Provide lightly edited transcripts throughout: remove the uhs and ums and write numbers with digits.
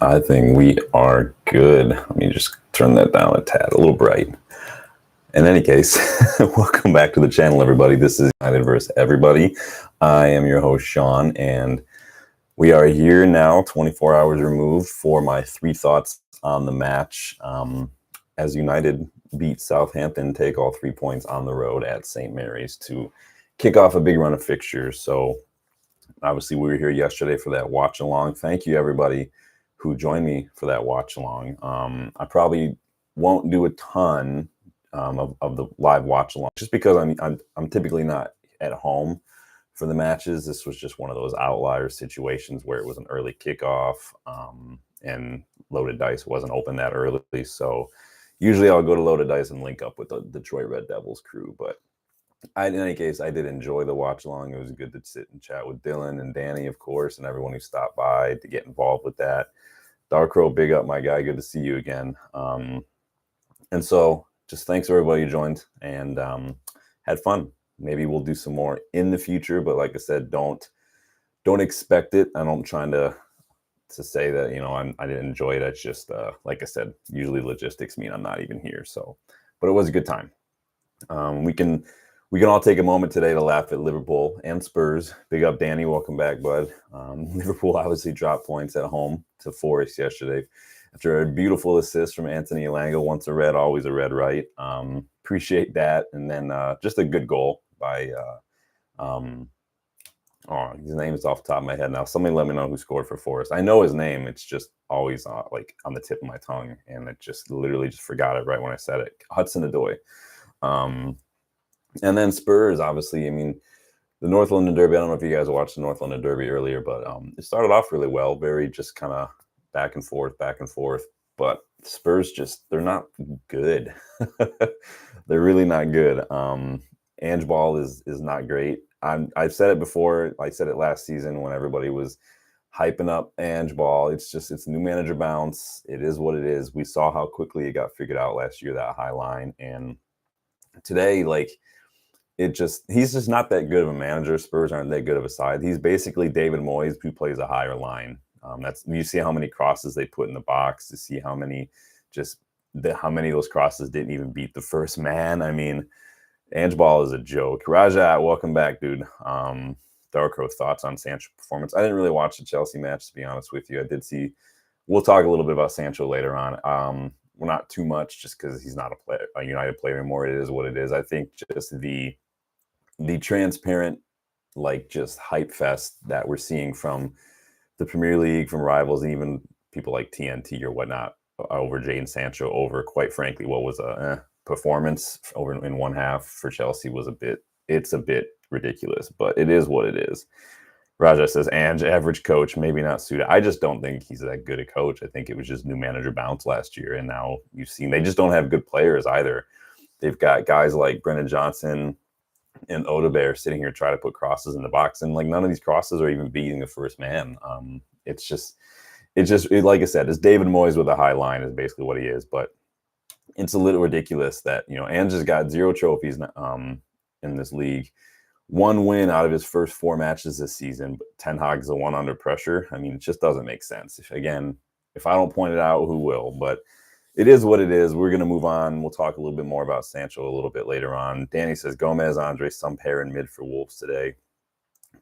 I think we are good. Let me just turn that down a tad, a little bright. In any case, welcome back to the channel, everybody. This is United vs. Everybody. I am your host, Sean, and we are here now, 24 hours removed, for my three thoughts on the match as United beat Southampton, take all 3 points on the road at St. Mary's to kick off a big run of fixtures. So obviously we were here yesterday for that watch along. Thank you, everybody who joined me for that watch along. I probably won't do a ton of the live watch along just because I'm typically not at home for the matches. This was just one of those outlier situations where it was an early kickoff and Loaded Dice wasn't open that early. So usually I'll go to Loaded Dice and link up with the Detroit Red Devils crew. But in any case, I did enjoy the watch along. It was good to sit and chat with Dylan and Danny, of course, and everyone who stopped by to get involved with that. Darkrow, big up, my guy. Good to see you again. And so just thanks to everybody who joined and had fun. Maybe we'll do some more in the future, but like I said, don't expect it. I'm trying to say that, you know, I didn't enjoy it. It's just like I said, usually logistics mean I'm not even here. So, but it was a good time. We can all take a moment today to laugh at Liverpool and Spurs. Big up, Danny. Welcome back, bud. Liverpool obviously dropped points at home to Forest yesterday after a beautiful assist from Anthony Elanga. Once a red, always a red, right? Appreciate that. And then just a good goal by his name is off the top of my head now. Somebody let me know who scored for Forest. I know his name. It's just always like on the tip of my tongue, and I just literally just forgot it right when I said it. Hudson-Odoi. And then Spurs, obviously, I mean, the North London Derby, I don't know if you guys watched the North London Derby earlier, but it started off really well, very just kind of back and forth. But Spurs just, they're not good. They're really not good. Ange Ball is not great. I've said it before. I said it last season when everybody was hyping up Ange Ball. It's new manager bounce. It is what it is. We saw how quickly it got figured out last year, that high line. And today, like, he's just not that good of a manager. Spurs aren't that good of a side. He's basically David Moyes, who plays a higher line. You see how many crosses they put in the box, to see how many how many of those crosses didn't even beat the first man. I mean, Ange Ball is a joke. Raja, welcome back, dude. Darkrow, thoughts on Sancho's performance? I didn't really watch the Chelsea match, to be honest with you. I did see. We'll talk a little bit about Sancho later on. Well, not too much, just because he's not a United player anymore. It is what it is. I think just the transparent, like, just hype fest that we're seeing from the Premier League, from rivals, and even people like TNT or whatnot, over Jadon Sancho, over, quite frankly, what was a performance over in one half for Chelsea was a bit ridiculous, but it is what it is. Raja says, Ange, average coach, maybe not suited. I just don't think he's that good a coach. I think it was just new manager bounce last year, and now you've seen they just don't have good players either. They've got guys like Brennan Johnson and Odegaard sitting here trying to put crosses in the box, and like none of these crosses are even beating the first man. It's just like I said, it's David Moyes with a high line is basically what he is. But it's a little ridiculous that, you know, Ange has got 0 trophies in this league. 1 win out of his first 4 matches this season, but Tenhag's the one under pressure. I mean, it just doesn't make sense. If I don't point it out, who will? But it is what it is. We're going to move on. We'll talk a little bit more about Sancho a little bit later on. Danny says, Gomez, Andre, some pair in mid for Wolves today.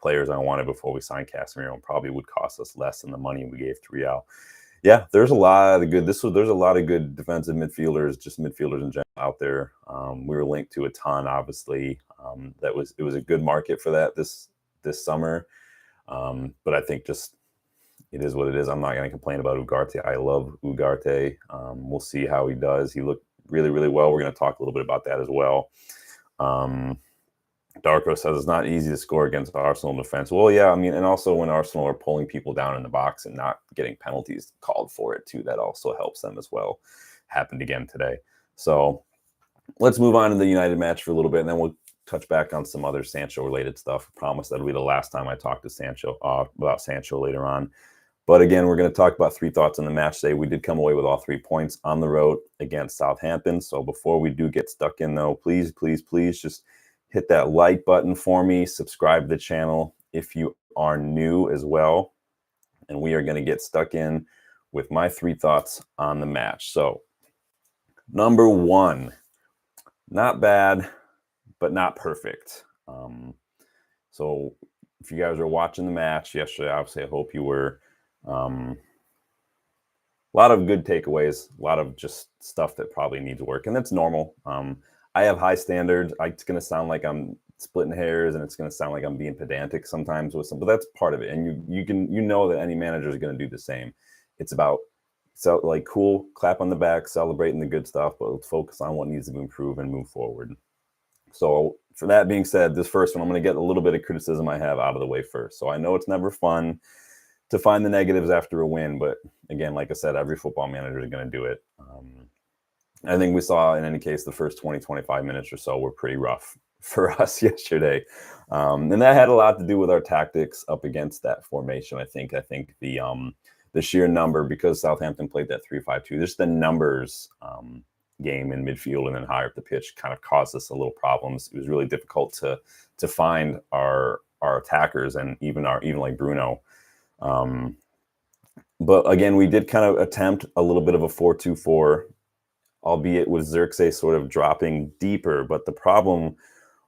Players I wanted before we signed Casemiro, and probably would cost us less than the money we gave to Real. Yeah, there's a lot of good. There's a lot of good defensive midfielders, just midfielders in general out there. We were linked to a ton, obviously. It was a good market for that this summer. But I think just it is what it is. I'm not going to complain about Ugarte. I love Ugarte. We'll see how he does. He looked really, really well. We're going to talk a little bit about that as well. Darko says it's not easy to score against Arsenal in defense. Well, yeah, I mean, and also when Arsenal are pulling people down in the box and not getting penalties called for it too, that also helps them as well. Happened again today. So let's move on to the United match for a little bit, and then we'll touch back on some other Sancho-related stuff. I promise that'll be the last time I talk to Sancho about Sancho later on. But again, we're going to talk about 3 thoughts on the match today. We did come away with all 3 points on the road against Southampton. So before we do get stuck in, though, please, please, please just hit that like button for me. Subscribe to the channel if you are new as well. And we are going to get stuck in with my 3 thoughts on the match. So, number 1, not bad, but not perfect. So if you guys were watching the match yesterday, obviously I hope you were. A lot of good takeaways, a lot of just stuff that probably needs work, and that's normal. I have high standards. It's going to sound like I'm splitting hairs, and it's going to sound like I'm being pedantic sometimes with some, but that's part of it. And you know that any manager is going to do the same. It's about like cool, clap on the back, celebrating the good stuff, but let's focus on what needs to improve and move forward. So for that being said, this first one, I'm going to get a little bit of criticism I have out of the way first. So I know it's never fun to find the negatives after a win, but again, like I said, every football manager is going to do it. I think we saw, in any case, the first 20, 25 minutes or so were pretty rough for us yesterday. And that had a lot to do with our tactics up against that formation. I think the sheer number, because Southampton played that 3-5-2, just the numbers game in midfield and then higher up the pitch kind of caused us a little problems. It was really difficult to find our attackers and even like Bruno. But again, we did kind of attempt a little bit of a 4-2-4, albeit with Xerxes sort of dropping deeper. But the problem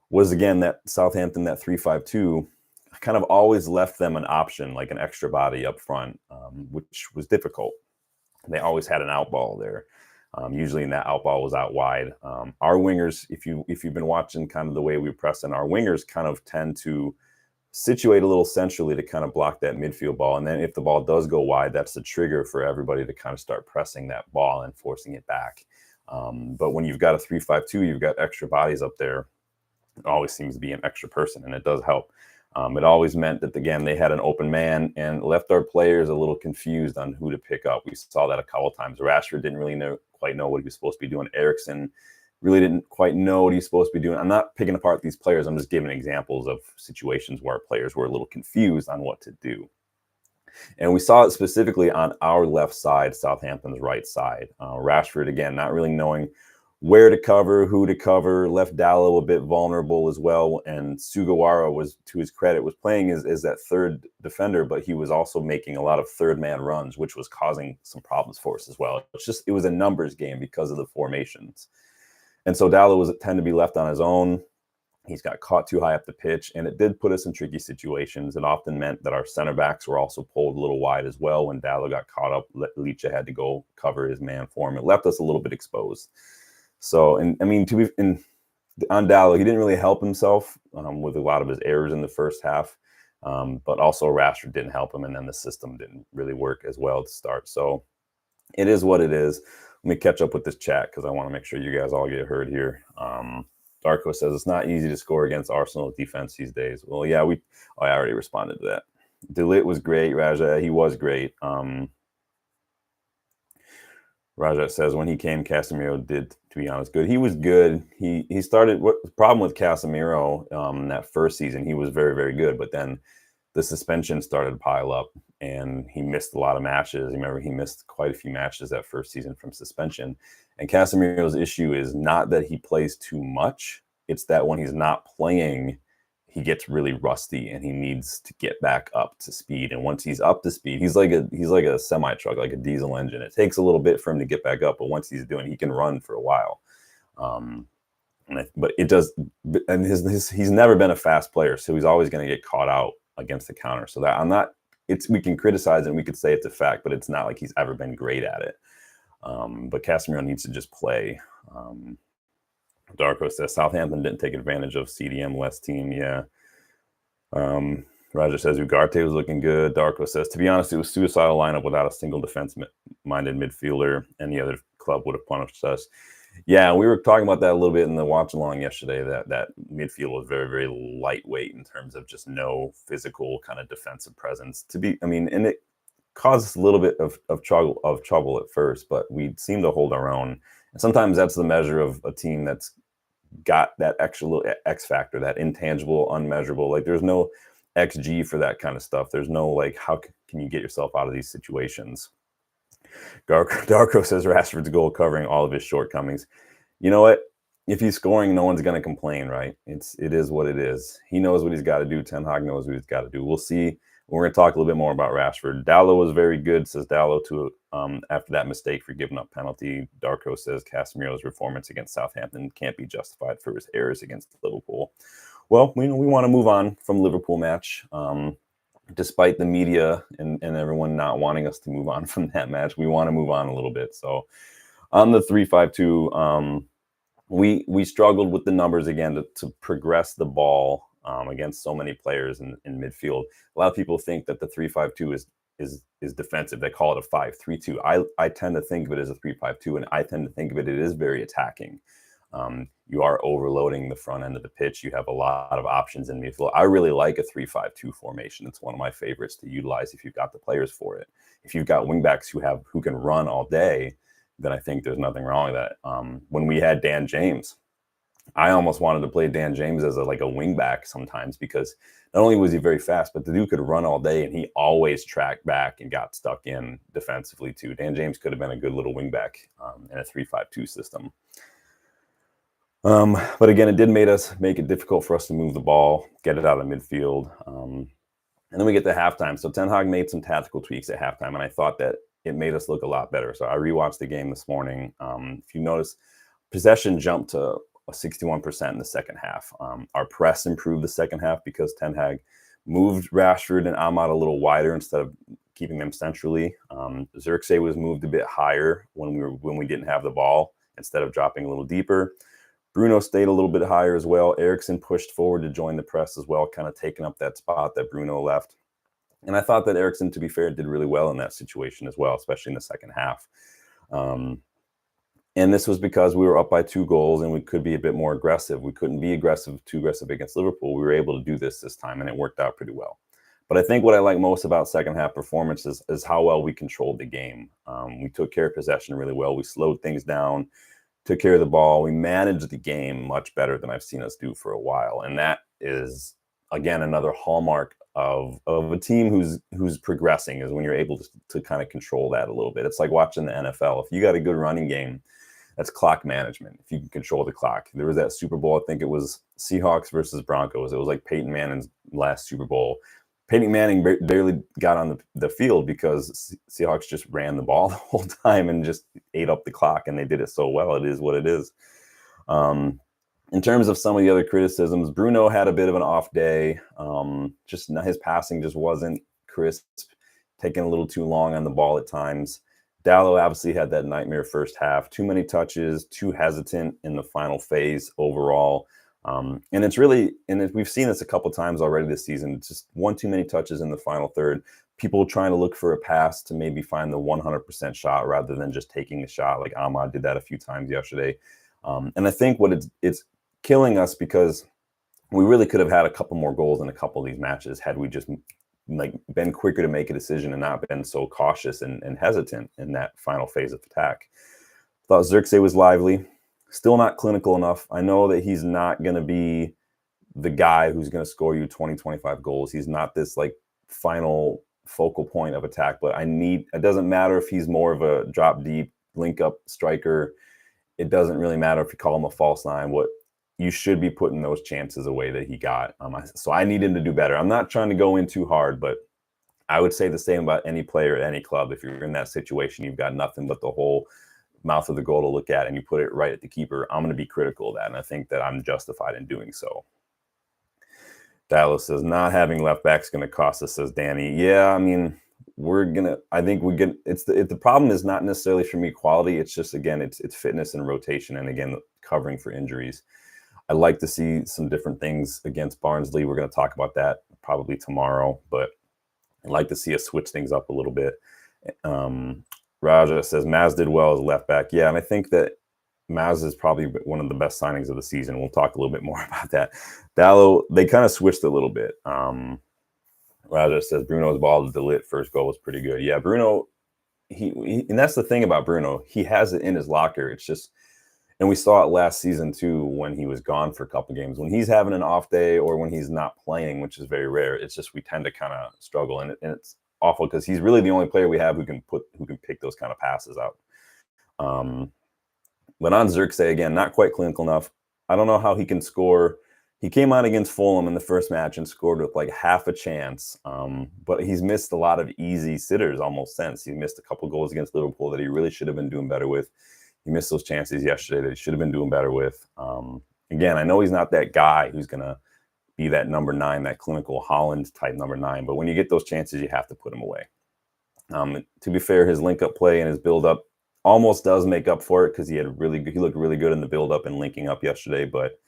was, again, that Southampton, that 3-5-2, kind of always left them an option, like an extra body up front, which was difficult. They always had an out ball there. Usually, that out ball was out wide. Our wingers, if you've been watching kind of the way we press in, our wingers kind of tend to situate a little centrally to kind of block that midfield ball. And then if the ball does go wide, that's the trigger for everybody to kind of start pressing that ball and forcing it back. But when you've got a 3-5-2, you've got extra bodies up there. It always seems to be an extra person, and it does help. It always meant that, again, they had an open man and left our players a little confused on who to pick up. We saw that a couple of times. Rashford didn't really quite know what he was supposed to be doing. Eriksen really didn't quite know what he's supposed to be doing. I'm not picking apart these players. I'm just giving examples of situations where our players were a little confused on what to do. And we saw it specifically on our left side, Southampton's right side. Rashford, again, not really knowing where to cover, who to cover, left Dallo a bit vulnerable as well. And Sugawara was, to his credit, was playing as that third defender, but he was also making a lot of third man runs, which was causing some problems for us as well. It was a numbers game because of the formations. And so Dallo tend to be left on his own. He's got caught too high up the pitch, and it did put us in tricky situations. It often meant that our center backs were also pulled a little wide as well. When Dallo got caught up, Licha had to go cover his man for him. It left us a little bit exposed. So, and I mean, on Dallo, he didn't really help himself with a lot of his errors in the first half. But also Rashford didn't help him, and then the system didn't really work as well to start. So it is what it is. Let me catch up with this chat because I want to make sure you guys all get heard here. Darko says it's not easy to score against Arsenal's defense these days. Well, yeah, I already responded to that. De Ligt was great, Raja. He was great. Raja says when he came, Casemiro did, to be honest, good. He was good. He started. What the problem with Casemiro that first season? He was very, very good, but then the suspension started to pile up, and he missed a lot of matches. Remember, he missed quite a few matches that first season from suspension. And Casemiro's issue is not that he plays too much. It's that when he's not playing, he gets really rusty and he needs to get back up to speed. And once he's up to speed, he's like a semi truck, like a diesel engine. It takes a little bit for him to get back up, but once he's doing, he can run for a while. But it does, and he's never been a fast player, so he's always going to get caught out against the counter. So that we can criticize it and we could say it's a fact, but it's not like he's ever been great at it. But Casemiro needs to just play. Darko says Southampton didn't take advantage of CDM less team. Yeah. Roger says Ugarte was looking good. Darko says, to be honest, it was suicidal lineup without a single defense-minded midfielder. Any other club would have punished us. Yeah, we were talking about that a little bit in the watch along yesterday. That midfield was very, very lightweight in terms of just no physical kind of defensive presence. And it caused us a little bit of trouble at first, but we seemed to hold our own. And sometimes that's the measure of a team that's got that extra little X factor, that intangible, unmeasurable. Like there's no XG for that kind of stuff. There's no like, how can you get yourself out of these situations? Darko says Rashford's goal covering all of his shortcomings. You know what? If he's scoring, no one's going to complain, right? It is what it is. He knows what he's got to do. Ten Hag knows what he's got to do. We'll see We're going to talk a little bit more about Rashford. Dallo was very good, says Dallo, to after that mistake for giving up penalty. Darko says Casemiro's performance against Southampton can't be justified for his errors against Liverpool. Well, we want to move on from Liverpool match. Despite the media and everyone not wanting us to move on from that match, we want to move on a little bit. So on the 3-5-2, we struggled with the numbers again to progress the ball against so many players in midfield. A lot of people think that the 3-5-2 is defensive. They call it a 5-3-2. I tend to think of it as a 3-5-2, and I tend to think of it is very attacking. You are overloading the front end of the pitch. You have a lot of options in midfield. I really like a 3-5-2 formation. It's one of my favorites to utilize if you've got the players for it. If you've got wingbacks who can run all day, then I think there's nothing wrong with that. When we had Dan James, I almost wanted to play Dan James as a wingback sometimes, because not only was he very fast, but the dude could run all day, and he always tracked back and got stuck in defensively too. Dan James could have been a good little wingback in a 3-5-2 system. But again, it did make it difficult for us to move the ball, get it out of midfield. And then we get to halftime. So Ten Hag made some tactical tweaks at halftime, and I thought that it made us look a lot better. So I rewatched the game this morning. If you notice, possession jumped to 61% in the second half. Our press improved the second half because Ten Hag moved Rashford and Ahmad a little wider instead of keeping them centrally. Zirkzee was moved a bit higher when we didn't have the ball instead of dropping a little deeper. Bruno stayed a little bit higher as well. Eriksen pushed forward to join the press as well, kind of taking up that spot that Bruno left. And I thought that Eriksen, to be fair, did really well in that situation as well, especially in the second half. And this was because we were up by 2 goals and we could be a bit more aggressive. We couldn't be too aggressive against Liverpool. We were able to do this time, and it worked out pretty well. But I think what I like most about second half performance is how well we controlled the game. We took care of possession really well. We slowed things down, took care of the ball. We managed the game much better than I've seen us do for a while. And that is, again, another hallmark of a team who's progressing, is when you're able to kind of control that a little bit. It's like watching the NFL. If you got a good running game, that's clock management. If you can control the clock. There was that Super Bowl, I think it was Seahawks versus Broncos. It was like Peyton Manning's last Super Bowl. Peyton Manning barely got on the field because Seahawks just ran the ball the whole time and just ate up the clock, and they did it so well. It is what it is. In terms of some of the other criticisms, Bruno had a bit of an off day. Just his passing just wasn't crisp, taking a little too long on the ball at times. Dallo obviously had that nightmare first half. Too many touches, too hesitant in the final phase overall. And we've seen this a couple times already this season. It's just one too many touches in the final third. People trying to look for a pass to maybe find the 100% shot rather than just taking the shot. Like Ahmad did that a few times yesterday. And I think what it's killing us, because we really could have had a couple more goals in a couple of these matches had we just been quicker to make a decision and not been so cautious and hesitant in that final phase of attack. Thought Zirkzee was lively. Still not clinical enough. I know that he's not going to be the guy who's going to score you 20, 25 goals. He's not this final focal point of attack, but it doesn't matter if he's more of a drop deep, link up striker. It doesn't really matter if you call him a false nine. What you should be putting those chances away that he got. So I need him to do better. I'm not trying to go in too hard, but I would say the same about any player at any club. If you're in that situation, you've got nothing but the whole mouth of the goal to look at, and you put it right at the keeper, I'm going to be critical of that, and I think that I'm justified in doing so. Dallas says, not having left back is going to cost us, says Danny. Yeah, I mean, the problem is not necessarily for me quality. It's just, again, it's fitness and rotation, and again, covering for injuries. I'd like to see some different things against Barnsley. We're going to talk about that probably tomorrow, but I'd like to see us switch things up a little bit. Raja says, Maz did well as left back. Yeah, and I think that Maz is probably one of the best signings of the season. We'll talk a little bit more about that. Dallo, they kind of switched a little bit. Raja says, Bruno's ball to Delit first goal was pretty good. Yeah, Bruno, he and that's the thing about Bruno. He has it in his locker. It's just, and we saw it last season too when he was gone for a couple games. When he's having an off day or when he's not playing, which is very rare, it's just we tend to kind of struggle. And it's awful because he's really the only player we have who can pick those kind of passes out. But on Zirkzee, again, not quite clinical enough. I don't know how he can score. He came on against Fulham in the first match and scored with like half a chance, but he's missed a lot of easy sitters almost since. He missed a couple goals against Liverpool that he really should have been doing better with. He missed those chances yesterday that he should have been doing better with. Again, I know he's not that guy who's going to be that number 9, that clinical Holland type number 9, but when you get those chances, you have to put him away. To be fair, his link-up play and his build-up almost does make up for it because he looked really good in the build-up and linking up yesterday, but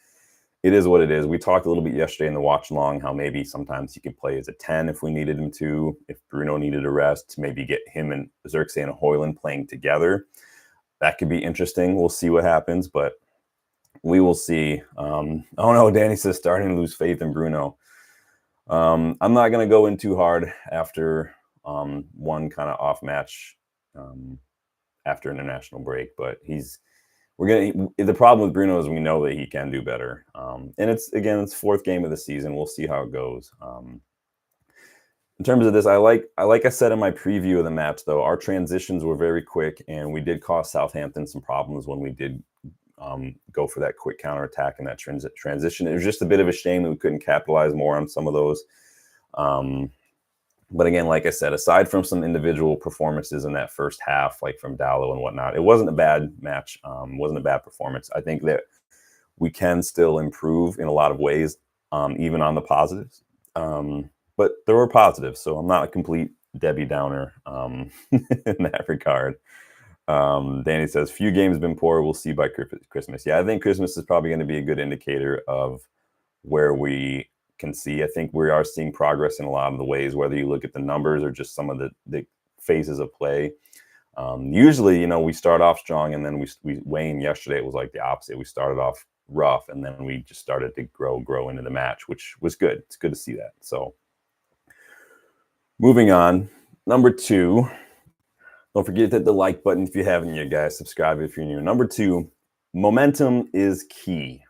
it is what it is. We talked a little bit yesterday in the watch along how maybe sometimes he can play as a 10 if we needed him to, if Bruno needed a rest, to maybe get him and Xerxes and Højlund playing together. That could be interesting. We'll see what happens, but we will see. Oh no, Danny says starting to lose faith in Bruno. I'm not going to go in too hard after one kind of off match after international break, but the problem with Bruno is we know that he can do better. And it's 4th game of the season. We'll see how it goes. In terms of this, like I said in my preview of the match, though, our transitions were very quick, and we did cause Southampton some problems when we did go for that quick counterattack and that transition. It was just a bit of a shame that we couldn't capitalize more on some of those. But again, like I said, aside from some individual performances in that first half, like from Dallo and whatnot, it wasn't a bad match. Wasn't a bad performance. I think that we can still improve in a lot of ways, even on the positives. But there were positives, so I'm not a complete Debbie Downer in that regard. Danny says, few games have been poor. We'll see by Christmas. Yeah, I think Christmas is probably going to be a good indicator of where we can see. I think we are seeing progress in a lot of the ways, whether you look at the numbers or just some of the phases of play. Usually, we start off strong, and then we Wayne yesterday, it was like the opposite. We started off rough, and then we just started to grow into the match, which was good. It's good to see that. So moving on, number 2. Don't forget to hit the like button if you haven't yet, guys. Subscribe if you're new. Number 2, momentum is key.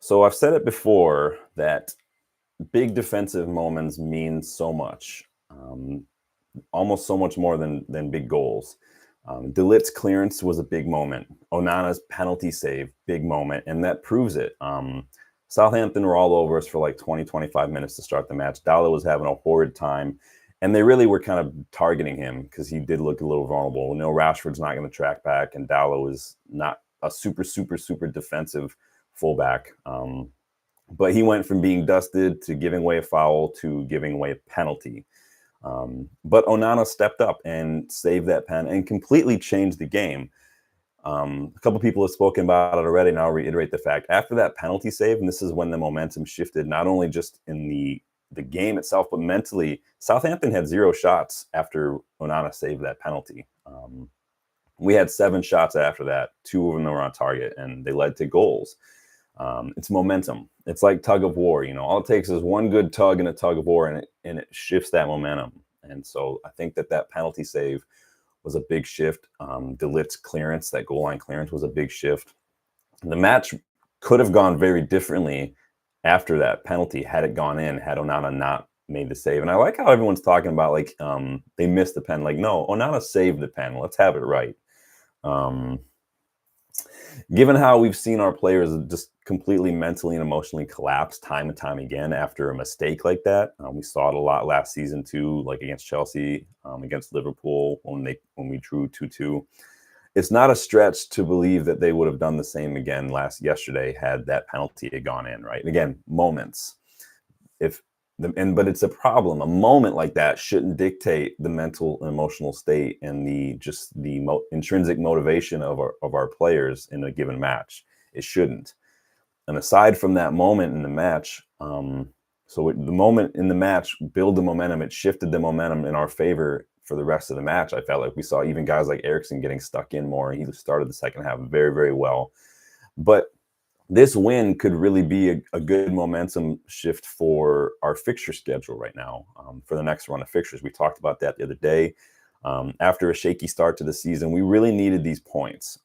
So I've said it before that big defensive moments mean so much, almost so much more than big goals. De Ligt's clearance was a big moment. Onana's penalty save, big moment, and that proves it. Southampton were all over us for like 20, 25 minutes to start the match. Dallo was having a horrid time, and they really were kind of targeting him because he did look a little vulnerable. Rashford's not going to track back, and Dallo is not a super defensive fullback. But he went from being dusted to giving away a foul to giving away a penalty. But Onana stepped up and saved that pen and completely changed the game. A couple people have spoken about it already, and I'll reiterate the fact. After that penalty save, and this is when the momentum shifted, not only just in the game itself, but mentally, Southampton had 0 shots after Onana saved that penalty. We had 7 shots after that. 2 of them were on target, and they led to goals. It's momentum. It's like tug of war. All it takes is one good tug and a tug of war, and it shifts that momentum. And so I think that penalty save was a big shift. De Ligt's clearance, that goal line clearance, was a big shift. The match could have gone very differently after that penalty had it gone in, had Onana not made the save. And I like how everyone's talking about like they missed the pen. Like, no, Onana saved the pen. Let's have it right. Given how we've seen our players just completely mentally and emotionally collapse time and time again after a mistake like that, we saw it a lot last season too, like against Chelsea, against Liverpool when we drew 2-2. It's not a stretch to believe that they would have done the same again yesterday had that penalty had gone in, right? And again, moments. But it's a problem. A moment like that shouldn't dictate the mental and emotional state and the intrinsic motivation of our players in a given match. It shouldn't. And aside from that moment in the match, the moment in the match build the momentum. It shifted the momentum in our favor for the rest of the match. I felt like we saw even guys like Eriksen getting stuck in more. He started the second half very, very well. But this win could really be a good momentum shift for our fixture schedule right now, for the next run of fixtures. We talked about that the other day. After a shaky start to the season, we really needed these points.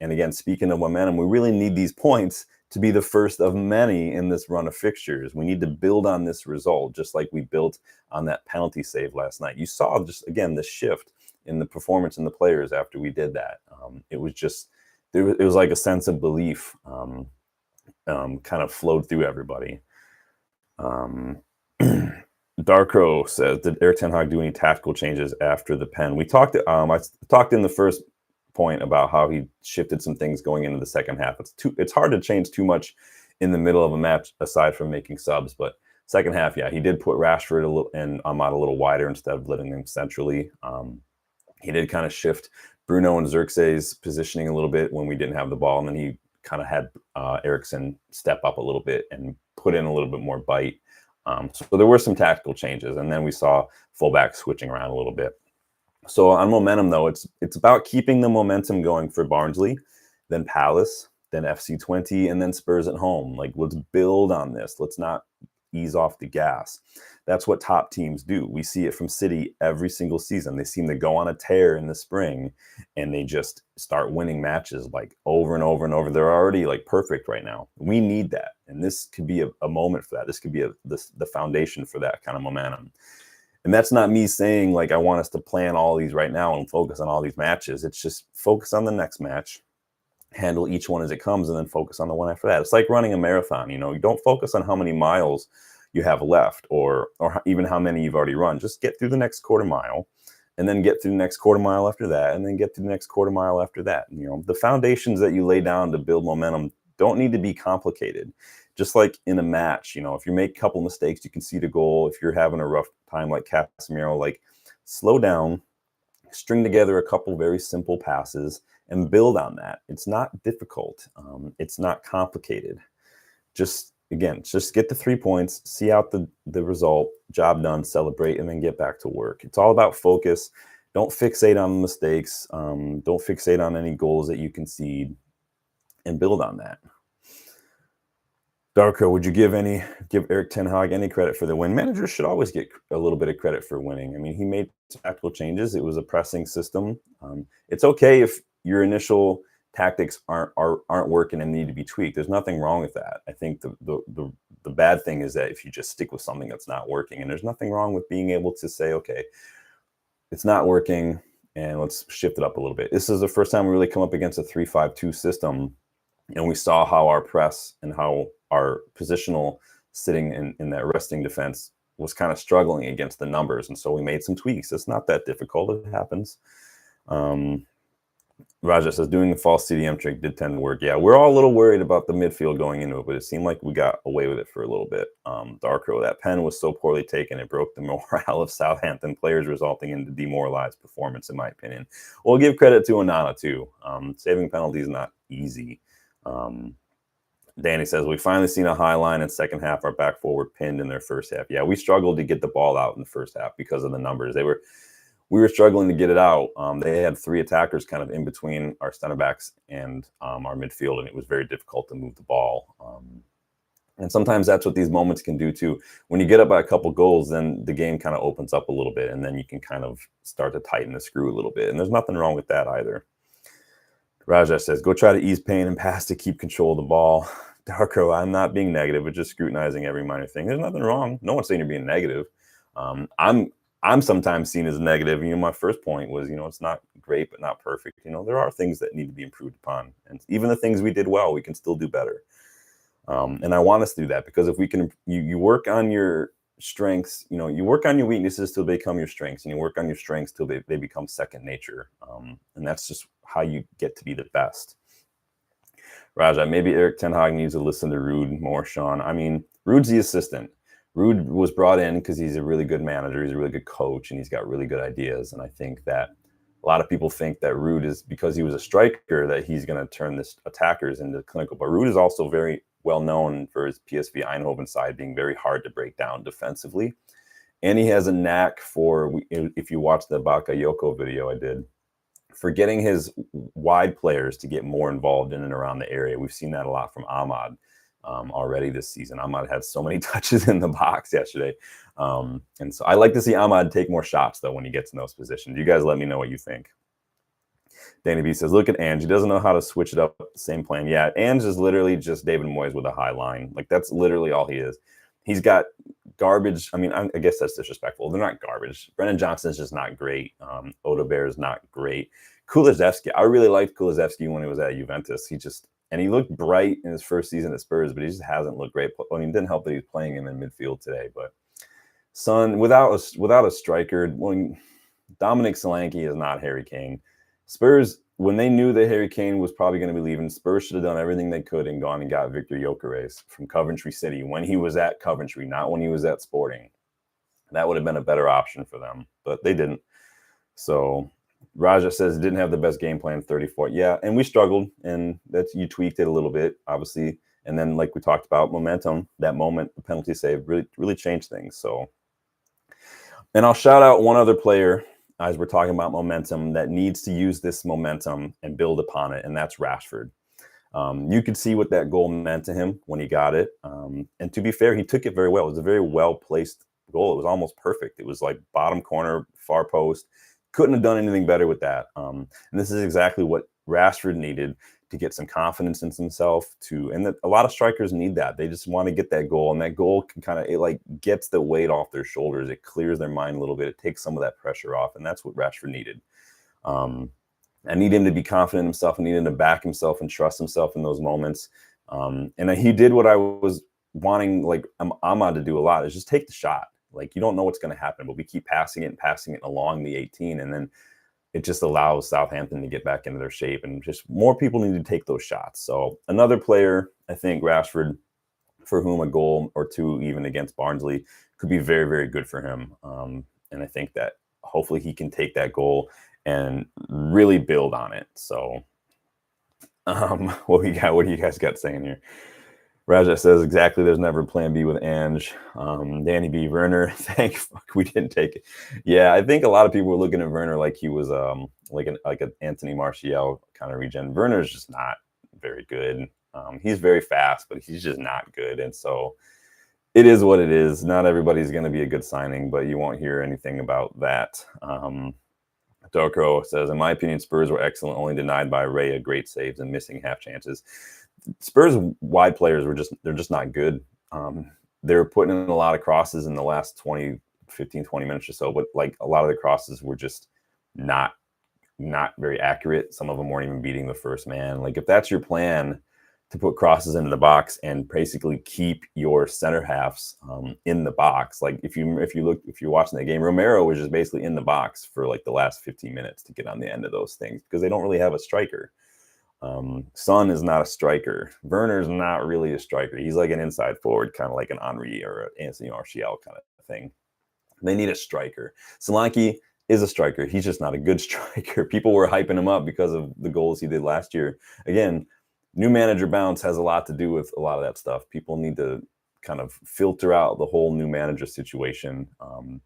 And again, speaking of momentum, we really need these points to be the first of many in this run of fixtures. We need to build on this result, just like we built on that penalty save last night. You saw just, again, the shift in the performance in the players after we did that. It was just it was like a sense of belief kind of flowed through everybody. Darkrow says, did Erik ten Hag do any tactical changes after the pen? We talked. I talked in the first point about how he shifted some things going into the second half. It's hard to change too much in the middle of a match aside from making subs. But second half, yeah, he did put Rashford and Ahmad a little wider instead of letting them centrally. He did kind of shift Bruno and Xerxes positioning a little bit when we didn't have the ball, and then he kind of had Eriksen step up a little bit and put in a little bit more bite. So there were some tactical changes, and then we saw fullback switching around a little bit. So on momentum, though, it's about keeping the momentum going for Barnsley, then Palace, then FC20, and then Spurs at home. Like, let's build on this. Let's not ease off the gas. That's what top teams do. We see it from City every single season. They seem to go on a tear in the spring, and they just start winning matches like over and over and over. They're already like perfect right now. We need that, and this could be a moment for that. This could be the foundation for that kind of momentum. And that's not me saying like I want us to plan all these right now and focus on all these matches. It's just focus on the next match, handle each one as it comes, and then focus on the one after that. It's like running a marathon. You don't focus on how many miles you have left or even how many you've already run. Just get through the next quarter mile, and then get through the next quarter mile after that, and then get through the next quarter mile after that. The foundations that you lay down to build momentum don't need to be complicated. Just like in a match, if you make a couple mistakes, you concede a goal. If you're having a rough time like Casemiro, like slow down, string together a couple very simple passes and build on that. It's not difficult. It's not complicated. Just get the 3 points, see out the result, job done, celebrate, and then get back to work. It's all about focus. Don't fixate on mistakes. Don't fixate on any goals that you concede, and build on that. Darko, would you give Erik ten Hag any credit for the win? Managers should always get a little bit of credit for winning. I mean, he made tactical changes. It was a pressing system. It's okay if your initial tactics aren't working and need to be tweaked. There's nothing wrong with that. I think the bad thing is that if you just stick with something that's not working, and there's nothing wrong with being able to say, okay, it's not working, and let's shift it up a little bit. This is the first time we really come up against a 3-5-2 system, and we saw how our press and how our positional sitting in that resting defense was kind of struggling against the numbers. And so we made some tweaks. It's not that difficult. It happens. Raja says, doing the false CDM trick did tend to work. Yeah, we're all a little worried about the midfield going into it, but it seemed like we got away with it for a little bit. Darkrow, that pen was so poorly taken, it broke the morale of Southampton players, resulting in the demoralized performance, in my opinion. We'll give credit to Onana, too. Saving penalties is not easy. Danny says, we finally seen a high line in second half. Our back four were pinned in their first half. Yeah, we struggled to get the ball out in the first half because of the numbers. We were struggling to get it out. They had three attackers kind of in between our center backs and our midfield, and it was very difficult to move the ball. And sometimes that's what these moments can do too. When you get up by a couple goals, then the game kind of opens up a little bit, and then you can kind of start to tighten the screw a little bit. And there's nothing wrong with that either. Rajesh says, go try to ease pain and pass to keep control of the ball. Darko, I'm not being negative, but just scrutinizing every minor thing. There's nothing wrong. No one's saying you're being negative. I'm sometimes seen as negative. My first point was, it's not great, but not perfect. There are things that need to be improved upon. And even the things we did well, we can still do better. And I want us to do that, because if we can, you work on your strengths, you work on your weaknesses till they become your strengths, and you work on your strengths till they become second nature. And that's just how you get to be the best. Raja, maybe Erik ten Hag needs to listen to Ruud more, Sean. I mean, Ruud's the assistant. Ruud was brought in because he's a really good manager, he's a really good coach, and he's got really good ideas. And I think that a lot of people think that Ruud is, because he was a striker, that he's going to turn this attackers into clinical. But Ruud is also very well known for his PSV Eindhoven side being very hard to break down defensively. And he has a knack for, if you watch the Bakayoko video I did, for getting his wide players to get more involved in and around the area. We've seen that a lot from Ahmad already this season. Ahmad had so many touches in the box yesterday. And so I like to see Ahmad take more shots, though, when he gets in those positions. You guys let me know what you think. Danny B says, look at Ange. He doesn't know how to switch it up. Same plan. Yeah, Ange is literally just David Moyes with a high line. Like, that's literally all he is. He's got garbage. I mean, I guess that's disrespectful. They're not garbage. Brennan Johnson is just not great. Odegaard is not great. Kulusevski, I really liked Kulusevski when he was at Juventus. He looked bright in his first season at Spurs, but he just hasn't looked great. I mean, it didn't help that he's playing him in midfield today. But Son, without a striker, when Dominic Solanke is not Harry Kane. Spurs, when they knew that Harry Kane was probably going to be leaving, Spurs should have done everything they could and gone and got Victor Gyökeres from Coventry City when he was at Coventry, not when he was at Sporting. That would have been a better option for them, but they didn't. So Raja says didn't have the best game plan 34. Yeah, and we struggled, and you tweaked it a little bit, obviously. And then, like we talked about, momentum, that moment, the penalty save really changed things. So, and I'll shout out one other player as we're talking about momentum that needs to use this momentum and build upon it, and that's Rashford. You could see what that goal meant to him when he got it. And to be fair, he took it very well. It was a very well-placed goal. It was almost perfect. It was like bottom corner, far post. Couldn't have done anything better with that. And this is exactly what Rashford needed to get some confidence in himself. A lot of strikers need that. They just want to get that goal, and that goal can it gets the weight off their shoulders. It clears their mind a little bit. It takes some of that pressure off, and that's what Rashford needed. I need him to be confident in himself. I need him to back himself and trust himself in those moments. And he did what I was wanting, like Ahmad to do a lot, is just take the shot. Like, you don't know what's going to happen, but we keep passing it along the 18, and then it just allows Southampton to get back into their shape, and just more people need to take those shots. So another player, I think, Rashford, for whom a goal or two even against Barnsley could be very, very good for him. And I think that hopefully he can take that goal and really build on it. So what do you guys got saying here? Raja says exactly. There's never a plan B with Ange. Danny B. Werner, thank fuck we didn't take it. Yeah, I think a lot of people were looking at Werner like he was like an Anthony Martial kind of regen. Werner's just not very good. He's very fast, but he's just not good. And so it is what it is. Not everybody's going to be a good signing, but you won't hear anything about that. Dorko says, in my opinion, Spurs were excellent, only denied by Raya great saves and missing half chances. Spurs wide players they're just not good. They were putting in a lot of crosses in the last 20 minutes or so, but like a lot of the crosses were just not very accurate. Some of them weren't even beating the first man. Like, if that's your plan, to put crosses into the box and basically keep your center halves in the box. Like, if you're watching that game, Romero was just basically in the box for like the last 15 minutes to get on the end of those things, because they don't really have a striker. Son is not a striker. Werner's not really a striker. He's like an inside forward, kind of like an Henry or an Anthony Martial kind of thing. They need a striker. Solanke is a striker. He's just not a good striker. People were hyping him up because of the goals he did last year. Again, new manager bounce has a lot to do with a lot of that stuff. People need to kind of filter out the whole new manager situation